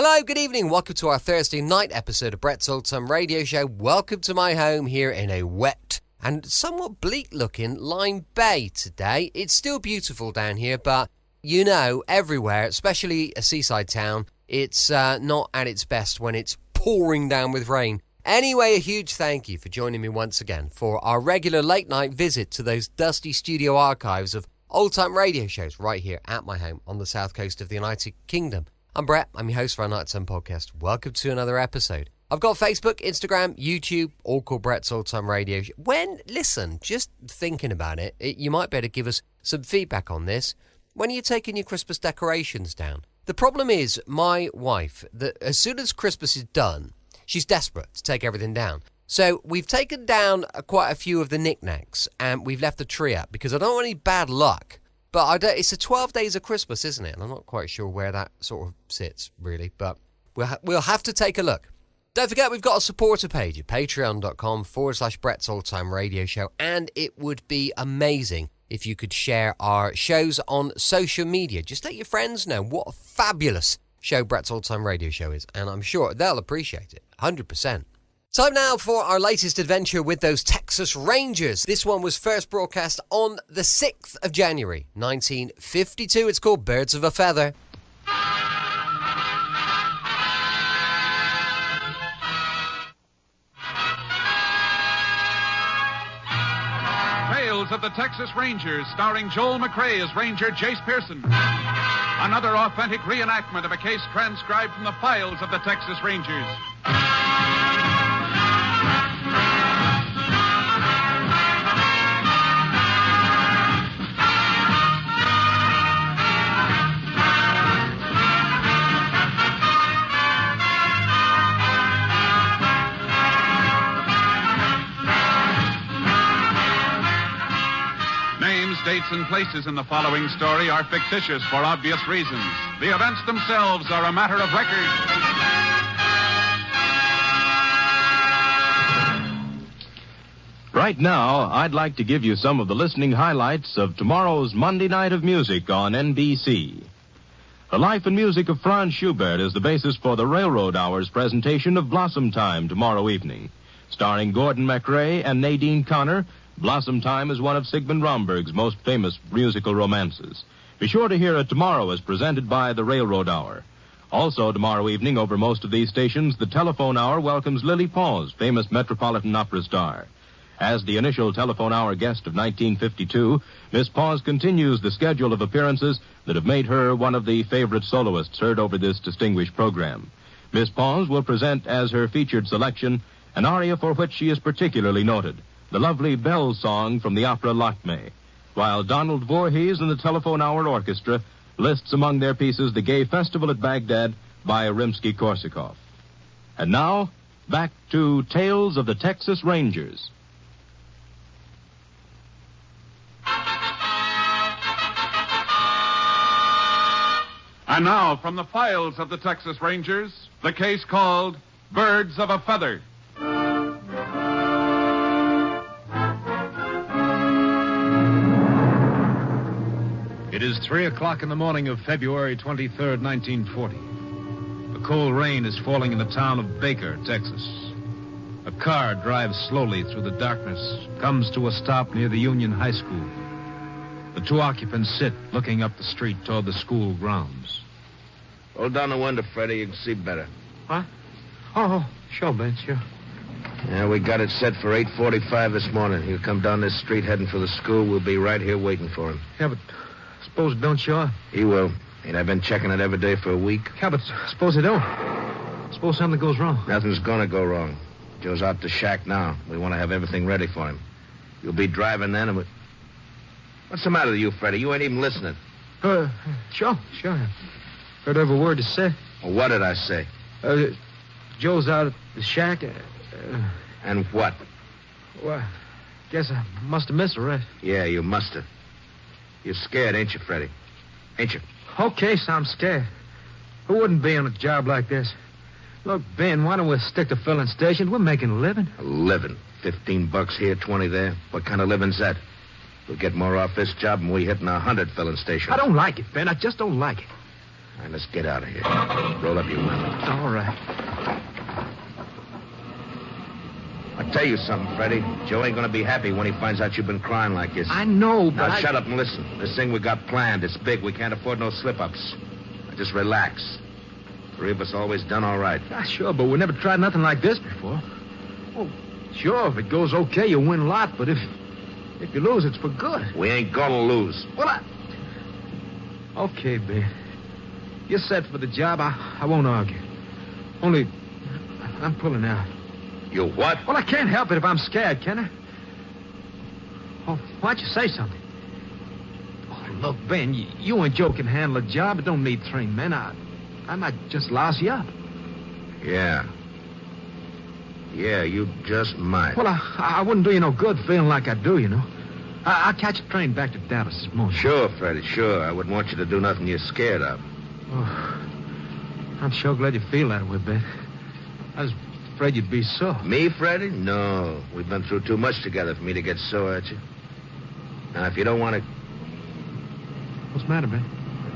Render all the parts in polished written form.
Hello, good evening. Welcome to our Thursday night episode of Brett's Old Time Radio Show. Welcome to my home here in a wet and somewhat bleak-looking Lyme Bay today. It's still beautiful down here, but you know, everywhere, especially a seaside town, it's not at its best when it's pouring down with rain. Anyway, a huge thank you for joining me once again for our regular late-night visit to those dusty studio archives of old-time radio shows right here at my home on the south coast of the United Kingdom. I'm Brett, I'm your host for our Nightime podcast. Welcome to another episode. I've got Facebook, Instagram, YouTube, all called Brett's Old Time Radio. Listen, just thinking about it, you might better give us some feedback on this. When are you taking your Christmas decorations down? The problem is, my wife, that as soon as Christmas is done, she's desperate to take everything down. So we've taken down quite a few of the knickknacks and we've left the tree up because I don't want any bad luck. But it's the 12 days of Christmas, isn't it? And I'm not quite sure where that sort of sits, really. But we'll have to take a look. Don't forget, we've got a supporter page at patreon.com/Brett's Old Time Radio Show. And it would be amazing if you could share our shows on social media. Just let your friends know what a fabulous show Brett's Old Time Radio Show is. And I'm sure they'll appreciate it, 100%. Time now for our latest adventure with those Texas Rangers. This one was first broadcast on the 6th of January, 1952. It's called Birds of a Feather. Tales of the Texas Rangers, starring Joel McRae as Ranger Jace Pearson. Another authentic reenactment of a case transcribed from the files of the Texas Rangers. Dates and places in the following story are fictitious for obvious reasons. The events themselves are a matter of record. Right now, I'd like to give you some of the listening highlights of tomorrow's Monday Night of Music on NBC. The life and music of Franz Schubert is the basis for the Railroad Hour's presentation of Blossom Time tomorrow evening. Starring Gordon MacRae and Nadine Connor, Blossom Time is one of Sigmund Romberg's most famous musical romances. Be sure to hear it tomorrow as presented by the Railroad Hour. Also tomorrow evening over most of these stations, the Telephone Hour welcomes Lily Pons, famous Metropolitan Opera star. As the initial Telephone Hour guest of 1952, Miss Pons continues the schedule of appearances that have made her one of the favorite soloists heard over this distinguished program. Miss Pons will present as her featured selection an aria for which she is particularly noted, the lovely Bell Song from the opera Lakme, while Donald Voorhees and the Telephone Hour Orchestra lists among their pieces the Gay Festival at Baghdad by Rimsky-Korsakov. And now, back to Tales of the Texas Rangers. And now, from the files of the Texas Rangers, the case called Birds of a Feather. It is 3 o'clock in the morning of February 23rd, 1940. A cold rain is falling in the town of Baker, Texas. A car drives slowly through the darkness, comes to a stop near the Union High School. The two occupants sit, looking up the street toward the school grounds. Hold down the window, Freddie. You can see better. What? Oh, sure, Ben, sure. Yeah, we got it set for 8:45 this morning. He'll come down this street heading for the school. We'll be right here waiting for him. Yeah, but suppose it don't show up. He will. Ain't I been checking it every day for a week? Yeah, but suppose it don't. Suppose something goes wrong. Nothing's gonna go wrong. Joe's out the shack now. We want to have everything ready for him. You'll be driving then, and what's the matter with you, Freddie? You ain't even listening. Sure. Heard every word you said. Well, what did I say? Joe's out at the shack. And what? Well, guess I must have missed her, right? Yeah, you must have. You're scared, ain't you, Freddie? Ain't you? Okay, so I'm scared. Who wouldn't be on a job like this? Look, Ben, why don't we stick to filling stations? We're making a living. A living? $15 here, 20 there. What kind of living's that? We'll get more off this job than we hit in 100 filling stations. I don't like it, Ben. I just don't like it. All right, let's get out of here. Roll up your window. All right. I'll tell you something, Freddie. Joe ain't gonna be happy when he finds out you've been crying like this. I know, but Now, shut up and listen. This thing we got planned, it's big. We can't afford no slip-ups. Now, just relax. Three of us always done all right. Sure, but we never tried nothing like this before. Well, sure, if it goes okay, you win a lot, but if you lose, it's for good. We ain't gonna lose. Well, Okay, Ben. You're set for the job. I won't argue. Only, I'm pulling out. You what? Well, I can't help it if I'm scared, can I? Oh, why don't you say something? Oh, look, Ben, you and Joe can handle a job. It don't need 3 men. I might just louse you up. Yeah. Yeah, you just might. Well, I wouldn't do you no good feeling like I do, you know. I'll catch a train back to Dallas this morning. Sure, Freddie, sure. I wouldn't want you to do nothing you're scared of. Oh, I'm sure glad you feel that way, Ben. I was afraid you'd be sore. Me, Freddie? No. We've been through too much together for me to get sore at you. Now, if you don't want to... What's the matter, Ben?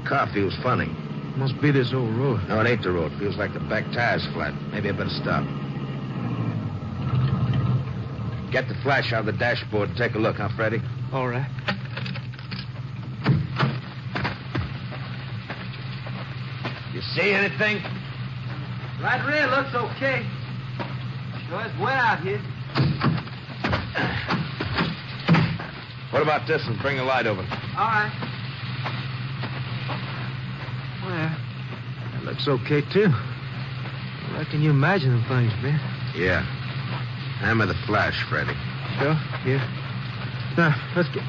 The car feels funny. Must be this old road. No, it ain't the road. Feels like the back tire's flat. Maybe I better stop. Get the flash out of the dashboard and take a look, huh, Freddie? All right. You see anything? Right rear looks okay. Sure it's wet out here. What about this one? Bring a light over. All right. Well, that looks okay, too. I reckon you imagine things, Ben. Yeah. Hammer the flash, Freddie. Sure, yeah. Now, let's get...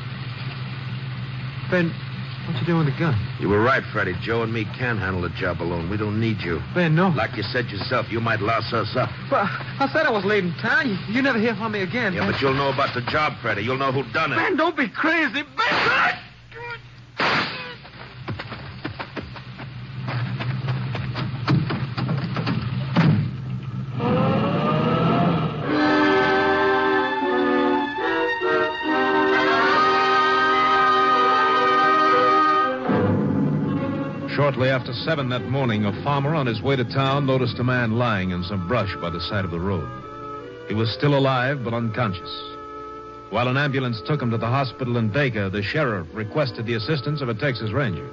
Ben, what you doing with the gun? You were right, Freddie. Joe and me can handle the job alone. We don't need you. Ben, no. Like you said yourself, you might louse us up. But I said I was leaving town. You never hear from me again, Yeah, Ben. but you'll know about the job, Freddie. You'll know who done it. Ben, don't be crazy. Ben! Shortly after 7 that morning, a farmer on his way to town noticed a man lying in some brush by the side of the road. He was still alive, but unconscious. While an ambulance took him to the hospital in Baker, the sheriff requested the assistance of a Texas Ranger.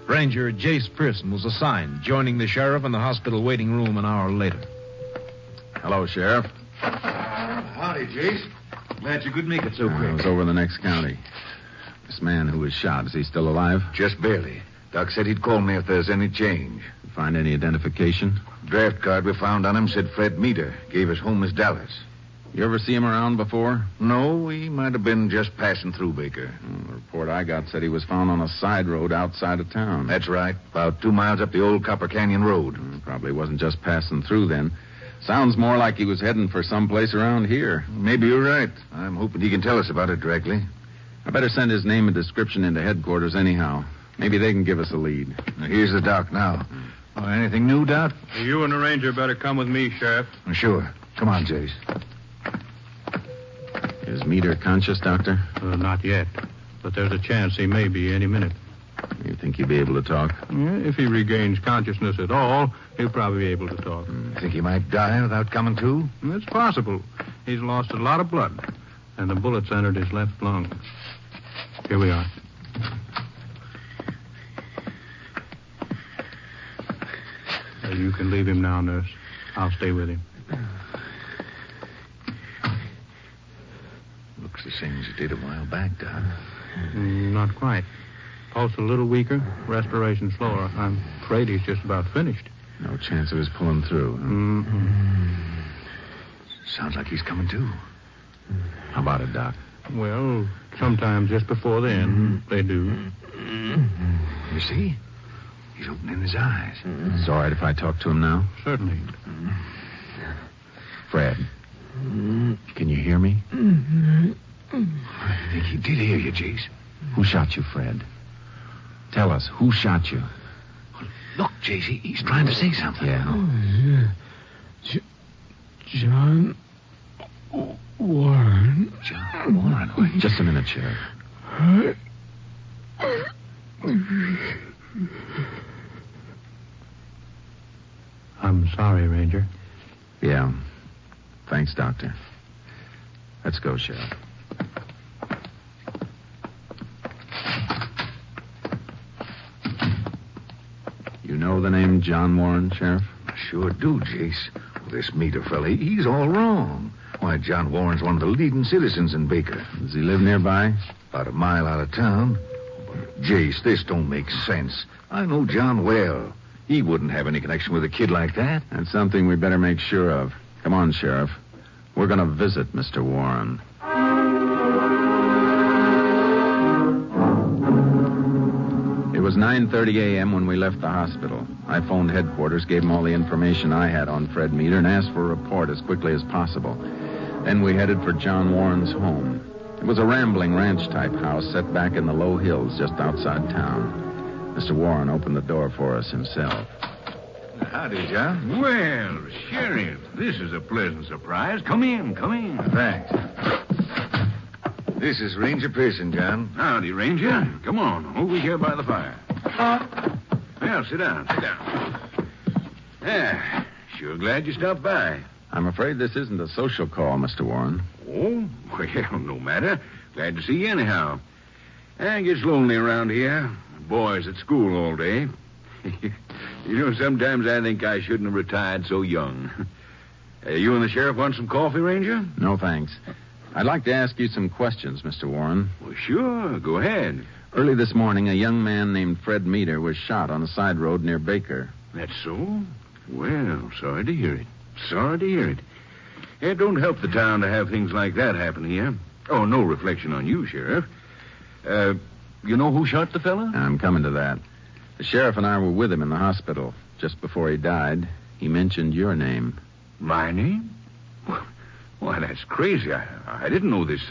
Ranger Jace Pearson was assigned, joining the sheriff in the hospital waiting room an hour later. Hello, Sheriff. Howdy, Jace. Glad you could make it so I quick. was over in the next county. This man who was shot, is he still alive? Just barely. Doc said he'd call me if there's any change. Find any identification? Draft card we found on him said Fred Meter. Gave us home as Dallas. You ever see him around before? No, he might have been just passing through Baker. The report I got said he was found on a side road outside of town. That's right. About 2 miles up the old Copper Canyon Road. Probably wasn't just passing through then. Sounds more like he was heading for someplace around here. Maybe you're right. I'm hoping he can tell us about it directly. I better send his name and description into headquarters anyhow. Maybe they can give us a lead. Now, here's the doc now. Anything new, Doc? You and the ranger better come with me, Sheriff. Sure. Come on, Jace. Is Meter conscious, Doctor? Not yet, but there's a chance he may be any minute. You think he'll be able to talk? If he regains consciousness at all, he'll probably be able to talk. Think he might die without coming to? It's possible. He's lost a lot of blood, and the bullets entered his left lung. Here we are. You can leave him now, nurse. I'll stay with him. Looks the same as it did a while back, Doc. Not quite. Pulse a little weaker, respiration slower. I'm afraid he's just about finished. No chance of his pulling through. Sounds like he's coming to. How about it, Doc? Well, sometimes just before the end, they do. You see? He's opening his eyes. It's all right if I talk to him now? Certainly. Fred, can you hear me? I think he did hear you, Jace. Who shot you, Fred? Tell us, who shot you? Look, Jace, he's trying to say something. Yeah. John Warren. John Warren. Wait. Just a minute, Sheriff. I'm sorry, Ranger. Yeah. Thanks, Doctor. Let's go, Sheriff. You know the name John Warren, Sheriff? Sure do, Jace. This Meter fella, he's all wrong. Why, John Warren's one of the leading citizens in Baker. Does he live nearby? About a mile out of town. But, Jace, this don't make sense. I know John well. He wouldn't have any connection with a kid like that. That's something we better make sure of. Come on, Sheriff. We're going to visit Mr. Warren. It was 9:30 a.m. when we left the hospital. I phoned headquarters, gave them all the information I had on Fred Meter, and asked for a report as quickly as possible. Then we headed for John Warren's home. It was a rambling ranch-type house set back in the low hills just outside town. Mr. Warren opened the door for us himself. Howdy, John. Well, Sheriff, this is a pleasant surprise. Come in, come in. Thanks. This is Ranger Pearson, John. Howdy, Ranger. Come on, over here by the fire. Well, sit down, sit down. Yeah, sure glad you stopped by. I'm afraid this isn't a social call, Mr. Warren. Oh, well, no matter. Glad to see you anyhow. It gets lonely around here. Boys at school all day. You know, sometimes I think I shouldn't have retired so young. You and the sheriff want some coffee, Ranger? No, thanks. I'd like to ask you some questions, Mr. Warren. Well, sure. Go ahead. Early this morning, a young man named Fred Meter was shot on a side road near Baker. That's so? Well, sorry to hear it. Sorry to hear it. It don't help the town to have things like that happen here. Oh, no reflection on you, Sheriff. You know who shot the fella? I'm coming to that. The sheriff and I were with him in the hospital. Just before he died, he mentioned your name. My name? Why, that's crazy. I didn't know this.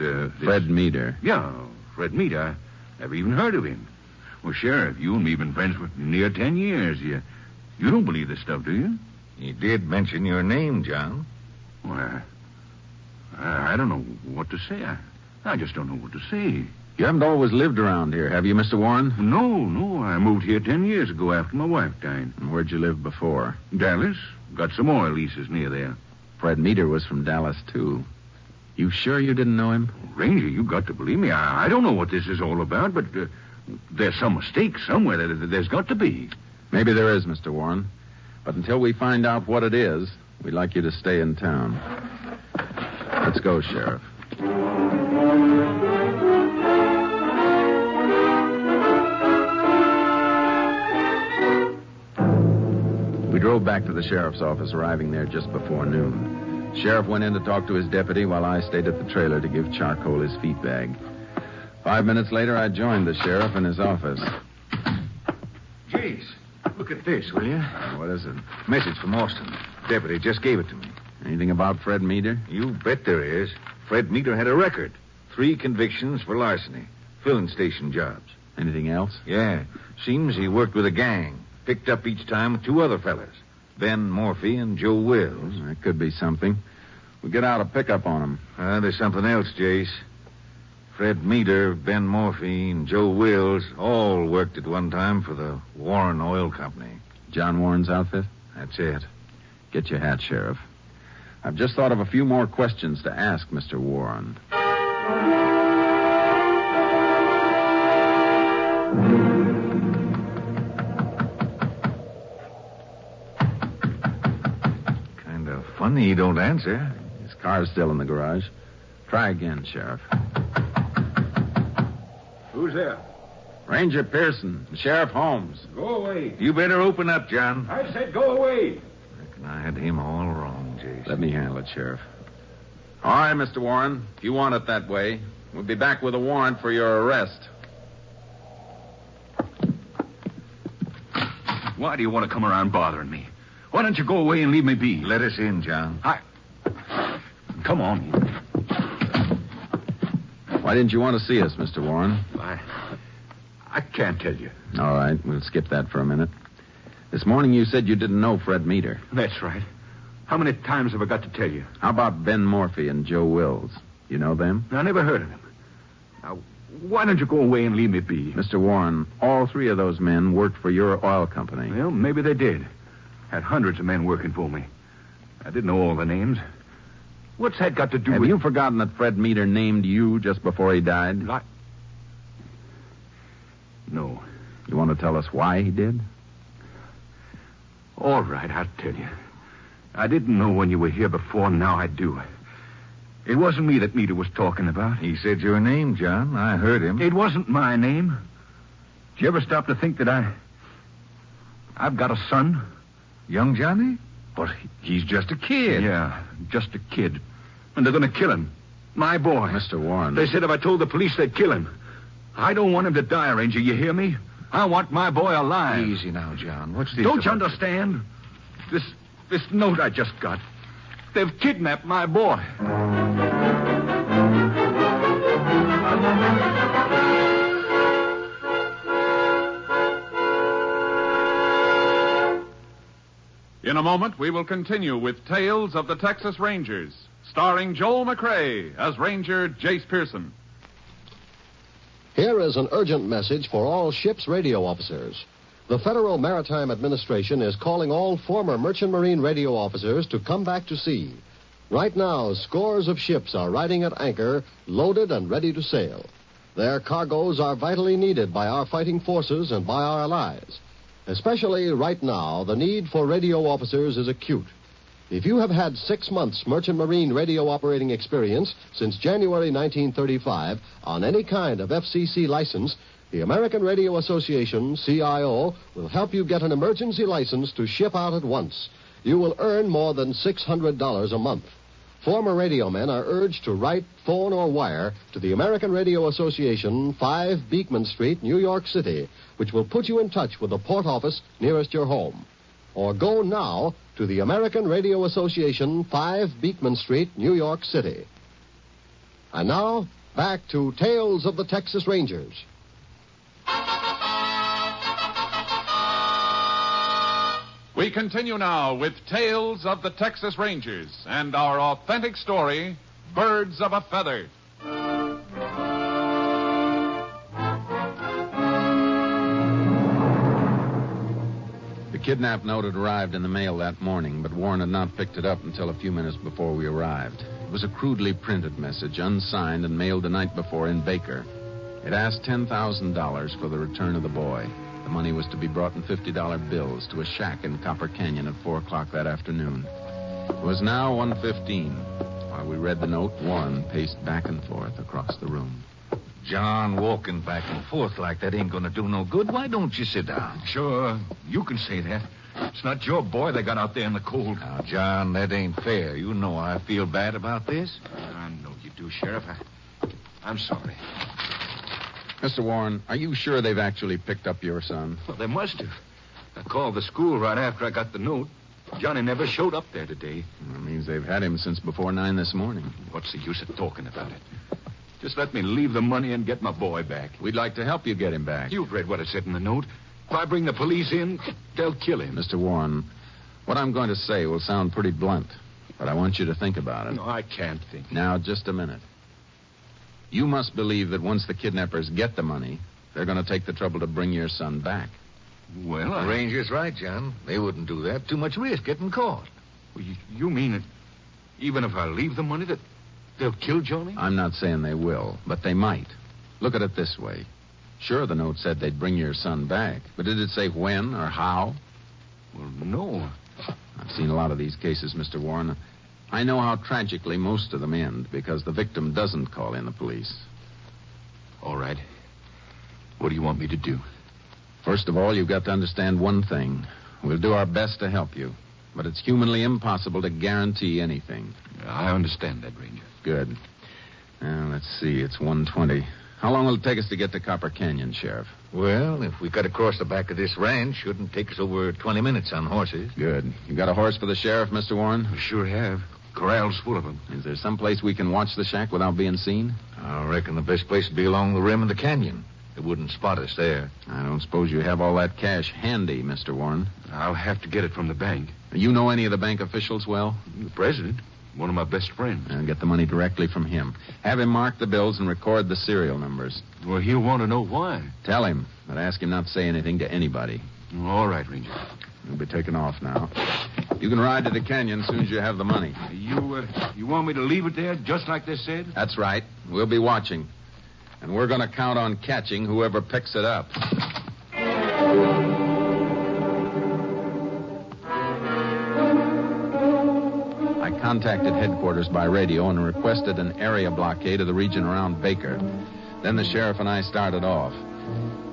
Fred Meter. Yeah, Fred Meter. I've even heard of him. Well, Sheriff, you and me been friends for near 10 years. You don't believe this stuff, do you? He did mention your name, John. Well, I don't know what to say. I just don't know what to say. You haven't always lived around here, have you, Mr. Warren? No. I moved here 10 years ago after my wife died. And where'd you live before? Dallas. Got some oil leases near there. Fred Meter was from Dallas, too. You sure you didn't know him? Ranger, you got to believe me. I don't know what this is all about, but there's some mistake somewhere. There's got to be. Maybe there is, Mr. Warren. But until we find out what it is, we'd like you to stay in town. Let's go, Sheriff. We drove back to the sheriff's office, arriving there just before noon. Sheriff went in to talk to his deputy while I stayed at the trailer to give Charcoal his feed bag. 5 minutes later, I joined the sheriff in his office. Jace, look at this, will you? What is it? Message from Austin. Deputy just gave it to me. Anything about Fred Meter? You bet there is. Fred Meter had a record. 3 convictions for larceny. Filling station jobs. Anything else? Yeah. Seems he worked with a gang. Picked up each time with 2 other fellas. Ben Morphy and Joe Wills. That could be something. We'll get out a pickup on him. There's something else, Jace. Fred Meter, Ben Morphy, and Joe Wills all worked at one time for the Warren Oil Company. John Warren's outfit? That's it. Get your hat, Sheriff. I've just thought of a few more questions to ask Mr. Warren. Kind of funny he don't answer. His car's still in the garage. Try again, Sheriff. Who's there? Ranger Pearson, Sheriff Holmes. Go away. You better open up, John. I said go away. Reckon I had him all wrong, Jace. Let me handle it, Sheriff. All right, Mr. Warren. If you want it that way, we'll be back with a warrant for your arrest. Why do you want to come around bothering me? Why don't you go away and leave me be? Let us in, John. Come on. Why didn't you want to see us, Mr. Warren? I can't tell you. All right, we'll skip that for a minute. This morning you said you didn't know Fred Meter. That's right. How many times have I got to tell you? How about Ben Morphy and Joe Wills? You know them? I never heard of them. Now, why don't you go away and leave me be? Mr. Warren, all 3 of those men worked for your oil company. Well, maybe they did. Had hundreds of men working for me. I didn't know all the names. What's that got to do Have with... you forgotten that Fred Meader named you just before he died? No. You want to tell us why he did? All right, I'll tell you. I didn't know when you were here before, now I do. It wasn't me that Meader was talking about. He said your name, John. I heard him. It wasn't my name. Did you ever stop to think that I've got a son? Young Johnny? But He's just a kid. yeah, just a kid. And they're going to kill him. My boy. Mr. Warren. They said if I told the police, they'd kill him. I don't want him to die, Ranger. You hear me? I want my boy alive. Easy now, John. What's this? Don't you about? understand? This note I just got. They've kidnapped my boy. In a moment, we will continue with Tales of the Texas Rangers, starring Joel McRae as Ranger Jace Pearson. Here is an urgent message for all ship's radio officers. The Federal Maritime Administration is calling all former merchant marine radio officers to come back to sea. Right now, scores of ships are riding at anchor, loaded and ready to sail. Their cargoes are vitally needed by our fighting forces and by our allies. Especially right now, the need for radio officers is acute. If you have had 6 months merchant marine radio operating experience since January 1935 on any kind of FCC license, the American Radio Association, CIO, will help you get an emergency license to ship out at once. You will earn more than $600 a month. Former radio men are urged to write, phone, or wire to the American Radio Association, 5 Beekman Street, New York City, which will put you in touch with the port office nearest your home. Or go now to the American Radio Association, 5 Beekman Street, New York City. And now, back to Tales of the Texas Rangers. We continue now with Tales of the Texas Rangers and our authentic story, Birds of a Feather. The kidnap note had arrived in the mail that morning, but Warren had not picked it up until a few minutes before we arrived. It was a crudely printed message, unsigned and mailed the night before in Baker. It asked $10,000 for the return of the boy. The money was to be brought in $50 bills to a shack in Copper Canyon at 4 o'clock that afternoon. It was now 1:15. While we read the note, Warren paced back and forth across the room. John, walking back and forth like that ain't going to do no good. Why don't you sit down? Sure, you can say that. It's not your boy they got out there in the cold. Now, John, that ain't fair. You know I feel bad about this. I know you do, Sheriff. I'm sorry. Mr. Warren, are you sure they've actually picked up your son? Well, they must have. I called the school right after I got the note. Johnny never showed up there today. That means they've had him since before 9 this morning. What's the use of talking about it? Just let me leave the money and get my boy back. We'd like to help you get him back. You've read what it said in the note. If I bring the police in, they'll kill him. Mr. Warren, what I'm going to say will sound pretty blunt, but I want you to think about it. No, I can't think. Now, just a minute. You must believe that once the kidnappers get the money, they're going to take the trouble to bring your son back. Well, The Ranger's right, John. They wouldn't do that. Too much risk getting caught. Well, you mean that even if I leave the money, that they'll kill Johnny? I'm not saying they will, but they might. Look at it this way. Sure, the note said they'd bring your son back, but did it say when or how? Well, no. I've seen a lot of these cases, Mr. Warren. I know how tragically most of them end because the victim doesn't call in the police. All right. What do you want me to do? First of all, you've got to understand one thing. We'll do our best to help you, but it's humanly impossible to guarantee anything. I understand that, Ranger. Good. Now, let's see. It's 1:20. How long will it take us to get to Copper Canyon, Sheriff? Well, if we cut across the back of this ranch, shouldn't take us over 20 minutes on horses. Good. You got a horse for the sheriff, Mr. Warren? We sure have. Corral's full of them. Is there some place we can watch the shack without being seen? I reckon the best place would be along the rim of the canyon. They wouldn't spot us there. I don't suppose you have all that cash handy, Mr. Warren. I'll have to get it from the bank. You know any of the bank officials well? The president. One of my best friends. And get the money directly from him. Have him mark the bills and record the serial numbers. Well, he'll want to know why. Tell him, but ask him not to say anything to anybody. All right, Ranger. We'll be taking off now. You can ride to the canyon as soon as you have the money. You want me to leave it there just like they said? That's right. We'll be watching. And we're going to count on catching whoever picks it up. I contacted headquarters by radio and requested an area blockade of the region around Baker. Then the sheriff and I started off.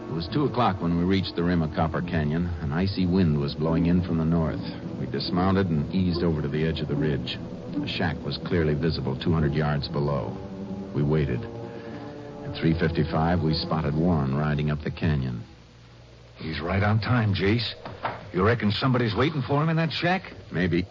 It was 2 o'clock when we reached the rim of Copper Canyon. An icy wind was blowing in from the north. We dismounted and eased over to the edge of the ridge. The shack was clearly visible 200 yards below. We waited. At 3:55, we spotted Warren riding up the canyon. He's right on time, Jace. You reckon somebody's waiting for him in that shack? Maybe.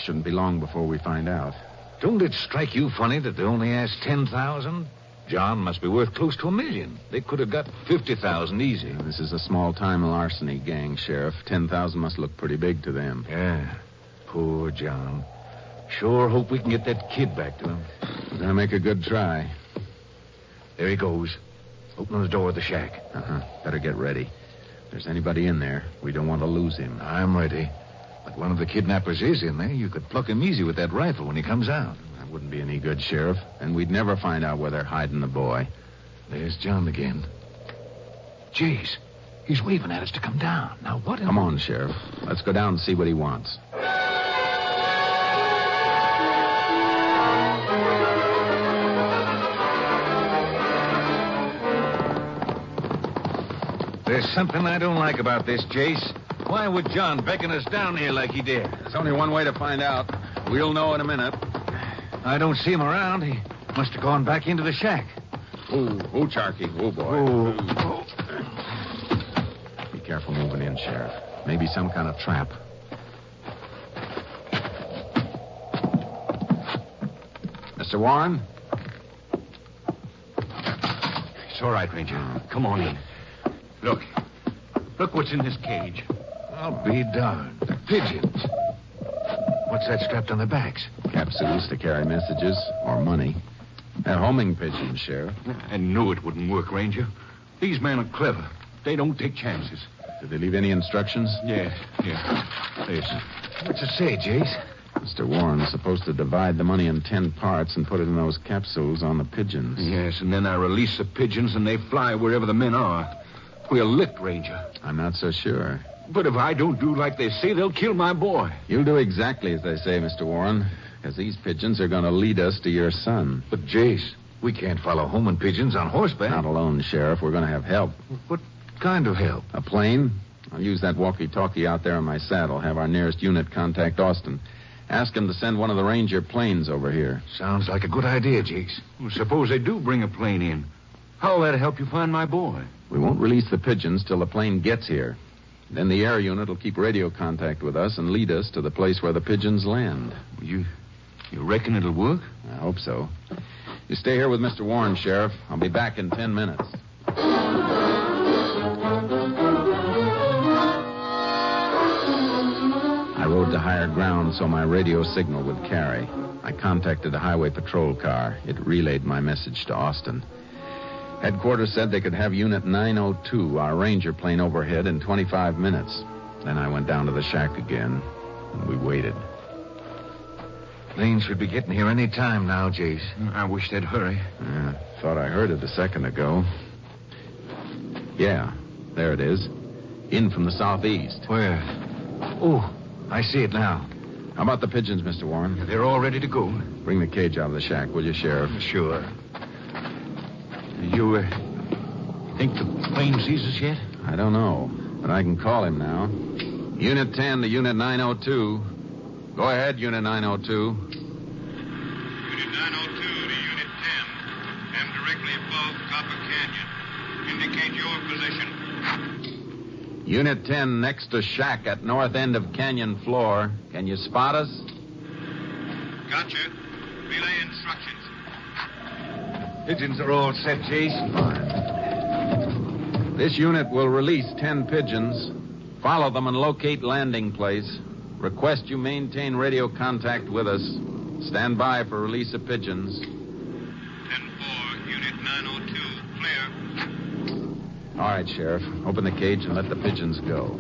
Shouldn't be long before we find out. Don't it strike you funny that they only asked 10,000? John must be worth close to $1 million. They could have got 50,000 easy. This is a small-time larceny gang, Sheriff. 10,000 must look pretty big to them. Yeah. Poor John. Sure hope we can get that kid back to him. We're going to make a good try. There he goes. Opening the door of the shack. Better get ready. If there's anybody in there, we don't want to lose him. I'm ready. But one of the kidnappers is in there. You could pluck him easy with that rifle when he comes out. That wouldn't be any good, Sheriff. And we'd never find out where they're hiding the boy. There's John again. Jeez. He's waving at us to come down. Now, what in... Come on, Sheriff. Let's go down and see what he wants. There's something I don't like about this, Jace. Why would John beckon us down here like he did? There's only one way to find out. We'll know in a minute. I don't see him around. He must have gone back into the shack. Oh, Charky. Oh, boy. Oh. Be careful moving in, Sheriff. Maybe some kind of trap. Mr. Warren? It's all right, Ranger. Come on in. Look what's in this cage. I'll be darned. Pigeons. What's that strapped on their backs? Capsules to carry messages or money. They're homing pigeons, Sheriff. I knew it wouldn't work, Ranger. These men are clever. They don't take chances. Did they leave any instructions? Yeah. Listen. What's it say, Jace? Mr. Warren is supposed to divide the money in 10 parts and put it in those capsules on the pigeons. Yes, and then I release the pigeons and they fly wherever the men are. We're licked, Ranger. I'm not so sure. But if I don't do like they say, they'll kill my boy. You'll do exactly as they say, Mr. Warren, because these pigeons are going to lead us to your son. But, Jace, we can't follow homing pigeons on horseback. Not alone, Sheriff. We're going to have help. What kind of help? A plane. I'll use that walkie-talkie out there on my saddle. Have our nearest unit contact Austin. Ask him to send one of the Ranger planes over here. Sounds like a good idea, Jace. Well, suppose they do bring a plane in. How'll that help you find my boy? We won't release the pigeons till the plane gets here. Then the air unit will keep radio contact with us and lead us to the place where the pigeons land. You reckon it'll work? I hope so. You stay here with Mr. Warren, Sheriff. I'll be back in 10 minutes. I rode to higher ground so my radio signal would carry. I contacted a highway patrol car. It relayed my message to Austin. Headquarters said they could have Unit 902, our Ranger plane, overhead in 25 minutes. Then I went down to the shack again, and we waited. Plane should be getting here any time now, Jace. I wish they'd hurry. Thought I heard it a second ago. Yeah, there it is. In from the southeast. Where? Oh, I see it now. How about the pigeons, Mr. Warren? They're all ready to go. Bring the cage out of the shack, will you, Sheriff? Sure. You think the plane sees us yet? I don't know, but I can call him now. Unit 10 to Unit 902. Go ahead, Unit 902. Unit 902 to Unit 10. Am directly above Copper Canyon. Indicate your position. Unit 10 next to shack at north end of canyon floor. Can you spot us? Gotcha. Relay instructions. Pigeons are all set, Jace. Fine. This unit will release 10 pigeons. Follow them and locate landing place. Request you maintain radio contact with us. Stand by for release of pigeons. 10-4, Unit 902, clear. All right, Sheriff. Open the cage and let the pigeons go.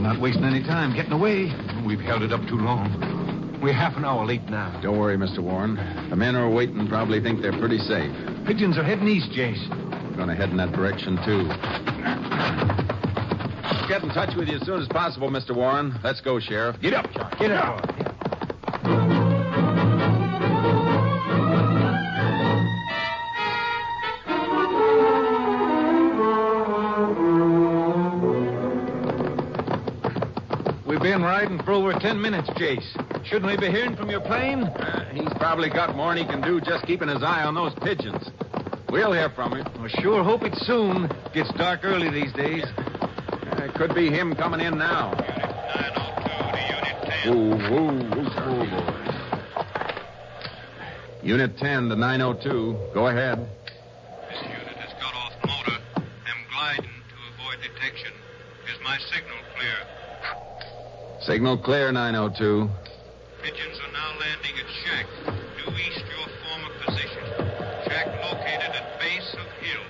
not wasting any time getting away. We've held it up too long. We're half an hour late now. Don't worry, Mr. Warren. The men who are waiting probably think they're pretty safe. Pigeons are heading east, Jace. We're going to head in that direction, too. Get in touch with you as soon as possible, Mr. Warren. Let's go, Sheriff. Get up, Charlie. Get up. We've been riding for over 10 minutes, Jace. Shouldn't we be hearing from your plane? He's probably got more than he can do just keeping his eye on those pigeons. We'll hear from him. I sure hope it's soon. Gets dark early these days. It could be him coming in now. 902 to Unit 10. Whoa, boy. Unit 10 to 902. Go ahead. This unit has got off motor. Am gliding to avoid detection. Is my signal clear? Signal clear, 902. Pigeons are now landing at shack, due east your former position. Shack located at base of hill,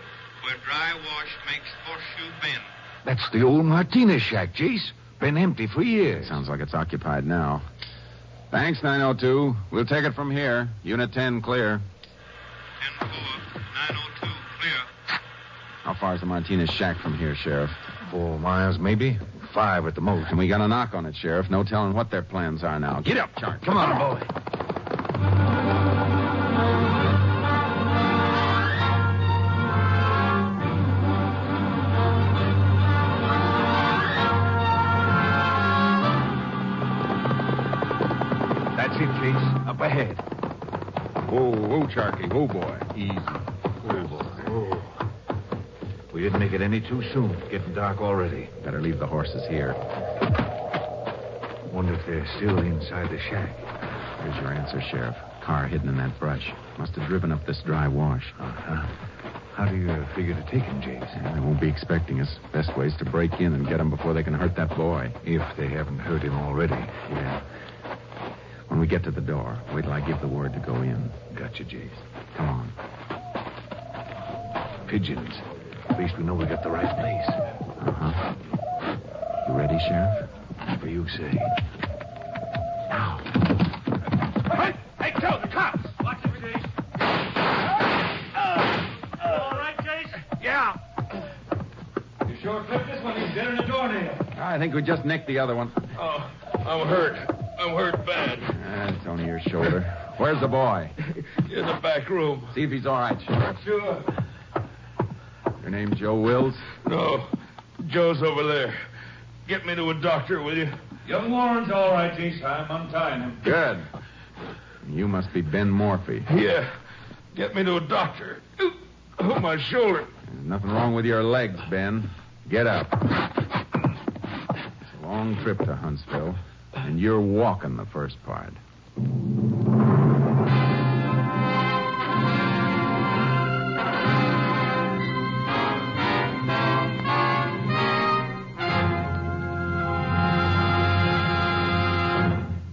where dry wash makes Horseshoe Bend. That's the old Martinez shack, Jace. Been empty for years. Sounds like it's occupied now. Thanks, 902. We'll take it from here. Unit 10 clear. 10-4, 902 clear. How far is the Martinez shack from here, Sheriff? 4 miles, maybe. 5 at the most. And we got a knock on it, Sheriff. No telling what their plans are now. Get up, Charlie. Come on, boy. That's it, Chase. Up ahead. Whoa, Charky. Whoa, boy. Easy. Oh, boy. Oh. We didn't make it any too soon. Getting dark already. Better leave the horses here. Wonder if they're still inside the shack. Here's your answer, Sheriff. Car hidden in that brush. Must have driven up this dry wash. Uh-huh. How do you figure to take him, James? They won't be expecting us. Best way is to break in and get him before they can hurt that boy. If they haven't hurt him already. Yeah. When we get to the door, wait till I give the word to go in. Gotcha, Jace. Come on. Pigeons. At least we know we got the right place. Uh-huh. You ready, Sheriff? Whatever you say. Now. Hey, Joe, the cops! Watch it, Jace. All right, Jace? Yeah. You sure clipped this one. He's dead in a doornail. I think we just nicked the other one. Oh, I'm hurt. I'm hurt bad. It's only your shoulder. Where's the boy? In the back room. See if he's all right, Sheriff. Sure. Your name Joe Wills? No. Joe's over there. Get me to a doctor, will you? Young Warren's all right, Jace. I'm untying him. Good. You must be Ben Morphy. Yeah. Get me to a doctor. Oh, my shoulder. There's nothing wrong with your legs, Ben. Get up. It's a long trip to Huntsville, and you're walking the first part.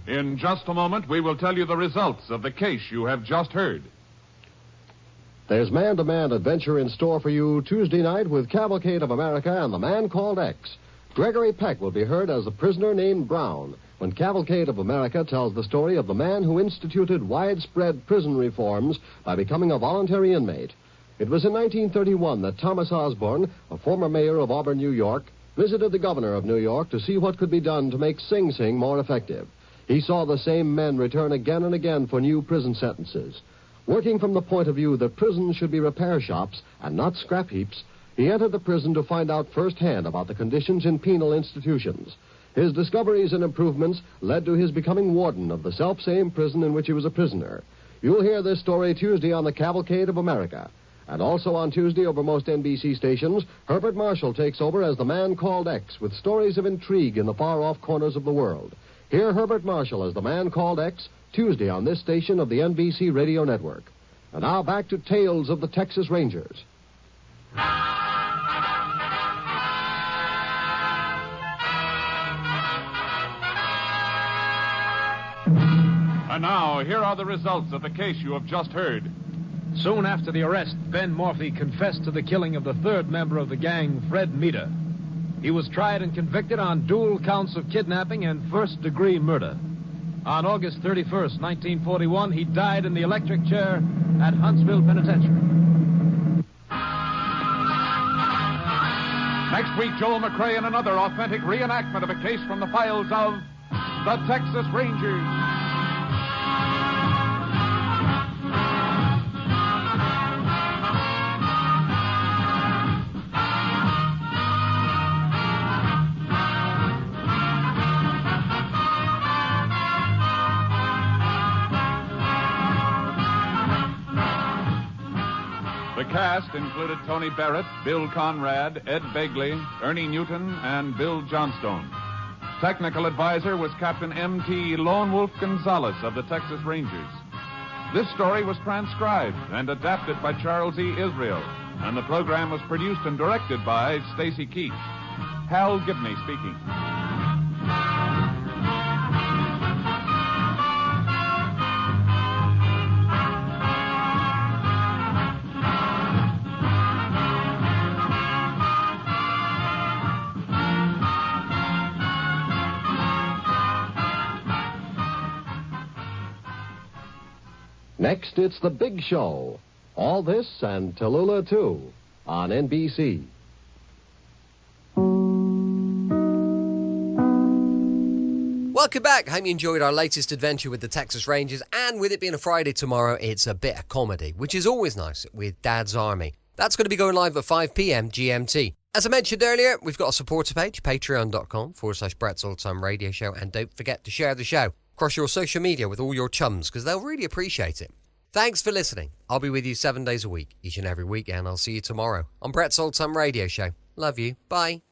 In just a moment, we will tell you the results of the case you have just heard. There's man-to-man adventure in store for you Tuesday night with Cavalcade of America and the Man Called X. Gregory Peck will be heard as a prisoner named Brown when Cavalcade of America tells the story of the man who instituted widespread prison reforms by becoming a voluntary inmate. It was in 1931 that Thomas Osborne, a former mayor of Auburn, New York, visited the governor of New York to see what could be done to make Sing Sing more effective. He saw the same men return again and again for new prison sentences. Working from the point of view that prisons should be repair shops and not scrap heaps, he entered the prison to find out firsthand about the conditions in penal institutions. His discoveries and improvements led to his becoming warden of the self-same prison in which he was a prisoner. You'll hear this story Tuesday on the Cavalcade of America. And also on Tuesday over most NBC stations, Herbert Marshall takes over as the Man Called X with stories of intrigue in the far-off corners of the world. Hear Herbert Marshall as the Man Called X, Tuesday on this station of the NBC Radio Network. And now back to Tales of the Texas Rangers. And now, here are the results of the case you have just heard. Soon after the arrest, Ben Morphy confessed to the killing of the third member of the gang, Fred Meader. He was tried and convicted on dual counts of kidnapping and first-degree murder. On August 31st, 1941, he died in the electric chair at Huntsville Penitentiary. Next week, Joel McCrea in another authentic reenactment of a case from the files of the Texas Rangers. The cast included Tony Barrett, Bill Conrad, Ed Begley, Ernie Newton, and Bill Johnstone. Technical advisor was Captain M.T. Lone Wolf Gonzalez of the Texas Rangers. This story was transcribed and adapted by Charles E. Israel, and the program was produced and directed by Stacy Keach. Hal Gibney speaking. Next, it's The Big Show. All this and Tallulah, too, on NBC. Welcome back. Hope you enjoyed our latest adventure with the Texas Rangers, and with it being a Friday tomorrow, it's a bit of comedy, which is always nice with Dad's Army. That's going to be going live at 5 p.m. GMT. As I mentioned earlier, we've got a supporter page, patreon.com/Brett's Old-Time Radio Show, and don't forget to share the show across your social media with all your chums, because they'll really appreciate it. Thanks for listening. I'll be with you 7 days a week, each and every week, and I'll see you tomorrow on Brett's Old-Time Radio Show. Love you. Bye.